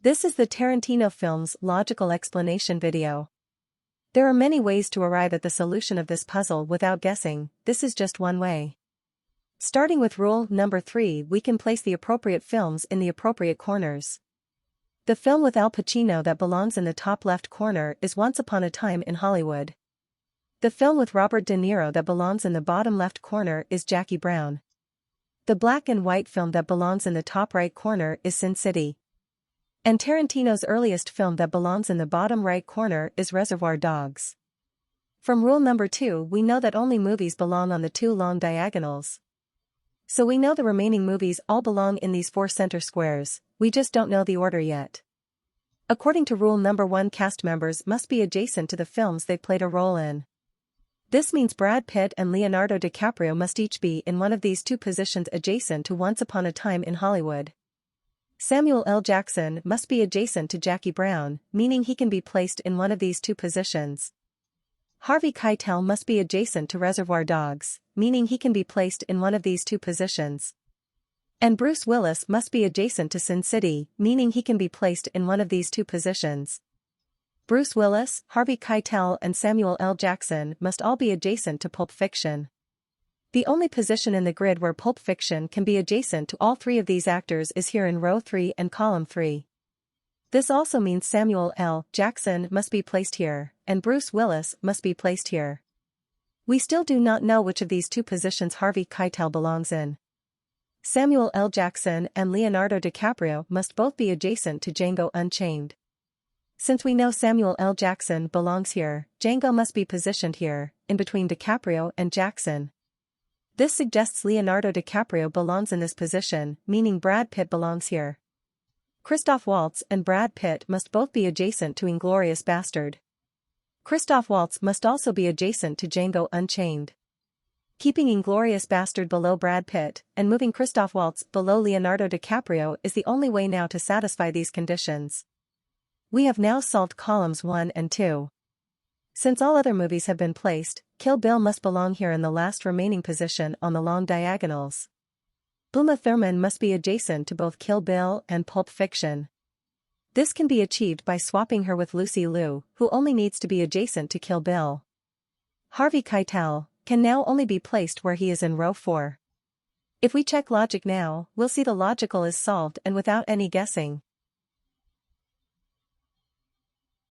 This is the Tarantino film's logical explanation video. There are many ways to arrive at the solution of this puzzle without guessing, this is just one way. Starting with rule number 3, we can place the appropriate films in the appropriate corners. The film with Al Pacino that belongs in the top left corner is Once Upon a Time in Hollywood. The film with Robert De Niro that belongs in the bottom left corner is Jackie Brown. The black and white film that belongs in the top right corner is Sin City. And Tarantino's earliest film that belongs in the bottom right corner is Reservoir Dogs. From rule number 2, we know that only movies belong on the 2 long diagonals. So we know the remaining movies all belong in these 4 center squares, we just don't know the order yet. According to rule number 1, cast members must be adjacent to the films they played a role in. This means Brad Pitt and Leonardo DiCaprio must each be in one of these 2 positions adjacent to Once Upon a Time in Hollywood. Samuel L. Jackson must be adjacent to Jackie Brown, meaning he can be placed in one of these 2 positions. Harvey Keitel must be adjacent to Reservoir Dogs, meaning he can be placed in one of these 2 positions. And Bruce Willis must be adjacent to Sin City, meaning he can be placed in one of these 2 positions. Bruce Willis, Harvey Keitel and Samuel L. Jackson must all be adjacent to Pulp Fiction. The only position in the grid where Pulp Fiction can be adjacent to all 3 of these actors is here in row 3 and column 3. This also means Samuel L. Jackson must be placed here, and Bruce Willis must be placed here. We still do not know which of these 2 positions Harvey Keitel belongs in. Samuel L. Jackson and Leonardo DiCaprio must both be adjacent to Django Unchained. Since we know Samuel L. Jackson belongs here, Django must be positioned here, in between DiCaprio and Jackson. This suggests Leonardo DiCaprio belongs in this position, meaning Brad Pitt belongs here. Christoph Waltz and Brad Pitt must both be adjacent to Inglourious Bastard. Christoph Waltz must also be adjacent to Django Unchained. Keeping Inglourious Bastard below Brad Pitt and moving Christoph Waltz below Leonardo DiCaprio is the only way now to satisfy these conditions. We have now solved columns 1 and 2. Since all other movies have been placed, Kill Bill must belong here in the last remaining position on the long diagonals. Uma Thurman must be adjacent to both Kill Bill and Pulp Fiction. This can be achieved by swapping her with Lucy Liu, who only needs to be adjacent to Kill Bill. Harvey Keitel can now only be placed where he is in row 4. If we check logic now, we'll see the logical is solved and without any guessing.